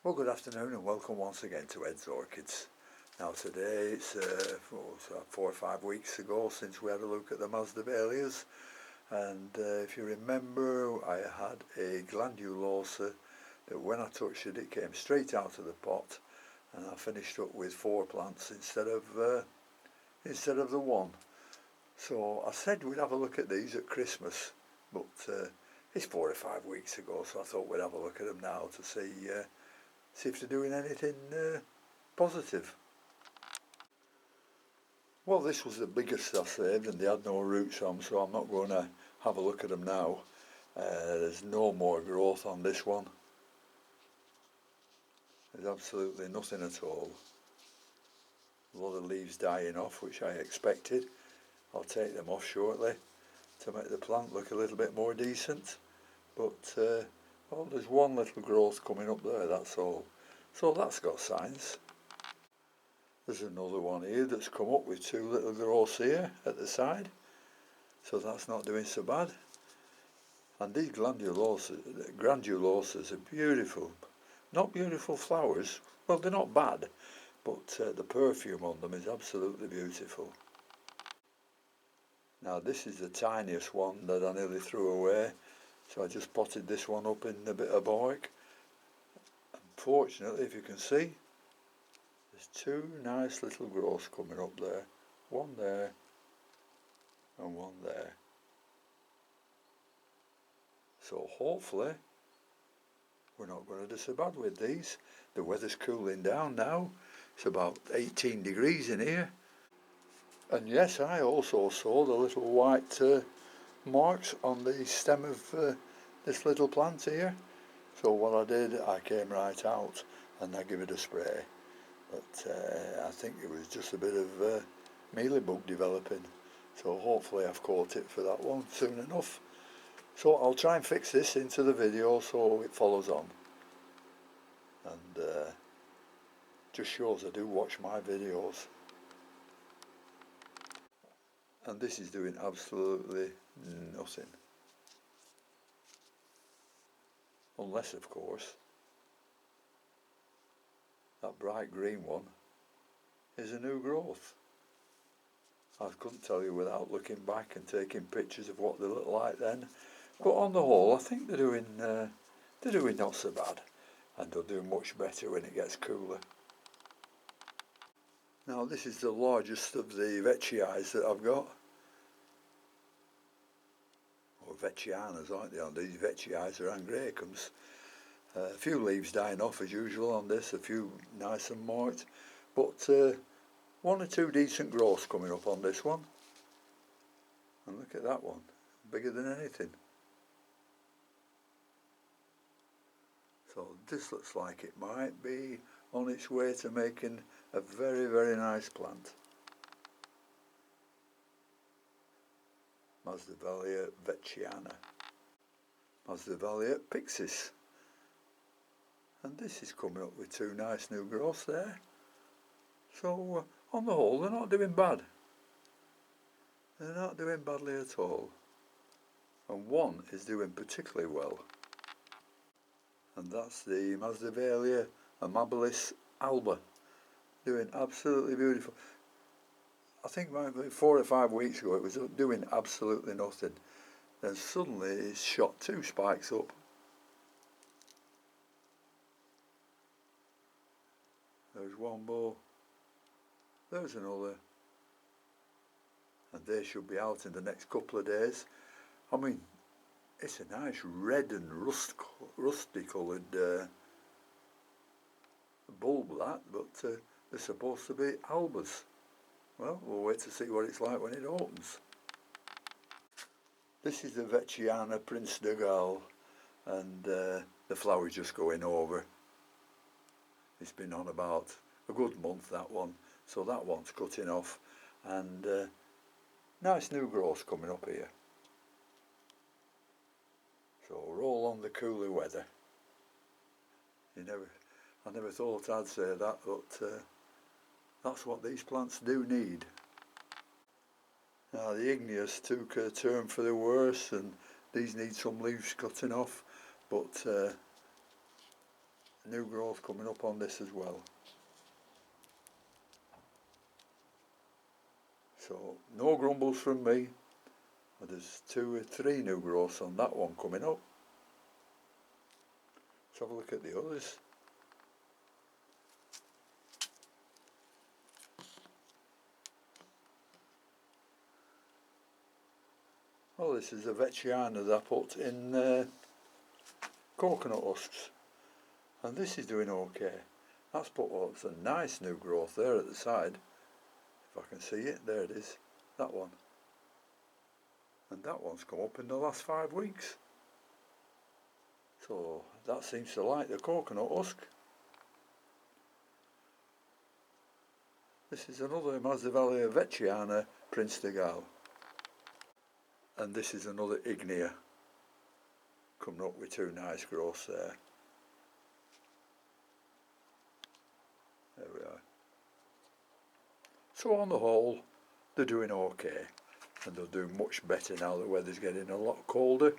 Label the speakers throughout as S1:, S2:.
S1: Well, good afternoon and welcome once again to Ed's Orchids. Now today it's 4 or 5 weeks ago since we had a look at the Masdevallias, and if you remember, I had a glandulosa that when I touched it, it came straight out of the pot, and I finished up with 4 plants instead of the one. So I said we'd have a look at these at Christmas, but it's 4 or 5 weeks ago, so I thought we'd have a look at them now to see if they're doing anything positive. Well, this was the biggest I saved and they had no roots on, so I'm not going to have a look at them now. There's no more growth on this one. There's absolutely nothing at all. A lot of leaves dying off, which I expected. I'll take them off shortly to make the plant look a little bit more decent. But well, there's one little growth coming up there, that's all. So that's got signs. There's another one here that's come up with 2 little growths here at the side. So that's not doing so bad. And these glandulosas are beautiful. Not beautiful flowers. Well, they're not bad, but the perfume on them is absolutely beautiful. Now this is the tiniest one that I nearly threw away. So I just potted this one up in a bit of bark. Unfortunately, if you can see, there's 2 nice little growths coming up there. One there and one there. So hopefully we're not going to do so bad with these. The weather's cooling down now. It's about 18 degrees in here. And yes, I also saw the little white marks on the stem of this little plant here. So what I did, I came right out and I gave it a spray. But I think it was just a bit of mealybug developing. So hopefully I've caught it for that one soon enough. So I'll try and fix this into the video so it follows on. And just shows I do watch my videos. And this is doing absolutely nothing. Unless, of course, that bright green one is a new growth. I couldn't tell you without looking back and taking pictures of what they look like then. But on the whole, I think they're doing not so bad, and they'll do much better when it gets cooler. Now this is the largest of the vechias that I've got. Or vechianas, aren't they? On these vechias are angraecums. A few leaves dying off as usual on this, a few nice and marked, but 1 or 2 decent growths coming up on this one. And look at that one, bigger than anything. So this looks like it might be on its way to making a very, very nice plant. Masdevallia vechiana. Masdevallia pixis. And this is coming up with 2 nice new growths there. So on the whole, they're not doing bad. They're not doing badly at all. And one is doing particularly well. And that's the Masdevallia amabilis alba. Doing absolutely beautiful. I think maybe 4 or 5 weeks ago it was doing absolutely nothing. Then suddenly it's shot 2 spikes up. There's one more. There's another. And they should be out in the next couple of days. I mean, it's a nice red and rusty coloured bulb that, but they're supposed to be albas. Well, we'll wait to see what it's like when it opens. This is the Vechiana Prince de Galles, and the flower's just going over. It's been on about a good month, that one, so that one's cutting off, and nice new growth coming up here. So roll on the cooler weather. I never thought I'd say that, but that's what these plants do need. Now the igneous took a turn for the worse, and these need some leaves cutting off, but new growth coming up on this as well. So no grumbles from me. There's 2 or 3 new growths on that one coming up. Let's have a look at the others. Well, this is a Vecchiana that I put in coconut husks, and this is doing okay. That's put up some nice new growth there at the side. If I can see it, there it is, that one. And that one's come up in the last 5 weeks. So that seems to like the coconut husk. This is another Masdevallia Vecchiana Prince de Galles. And this is another Ignea, coming up with 2 nice growths there. There we are. So on the whole, they're doing okay, and they'll do much better now the weather's getting a lot colder.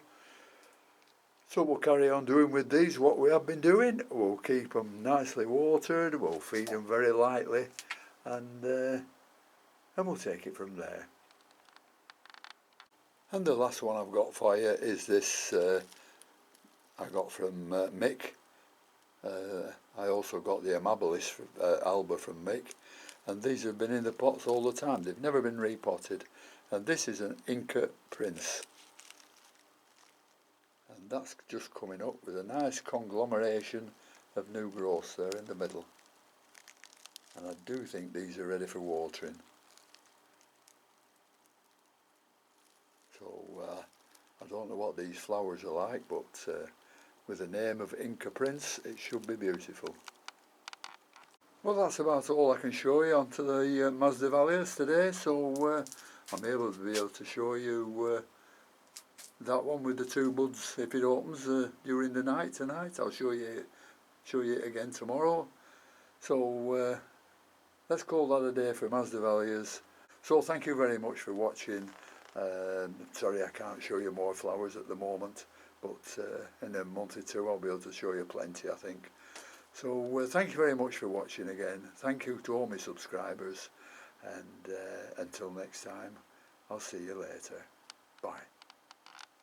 S1: So we'll carry on doing with these what we have been doing. We'll keep them nicely watered, we'll feed them very lightly, and we'll take it from there. And the last one I've got for you is this I got from Mick. I also got the Amabilis Alba from Mick, and these have been in the pots all the time. They've never been repotted, and this is an Inca Prince, and that's just coming up with a nice conglomeration of new growths there in the middle, and I do think these are ready for watering. So I don't know what these flowers are like, but with the name of Inca Prince, it should be beautiful. Well, that's about all I can show you onto the Masdevallias today, so I'm able to show you that one with the 2 buds if it opens during the night tonight. I'll show you it again tomorrow. So let's call that a day for Masdevallias. So thank you very much for watching. Sorry I can't show you more flowers at the moment, but in a month or 2 I'll be able to show you plenty, I think. So thank you very much for watching again. Thank you to all my subscribers, and until next time, I'll see you later. Bye.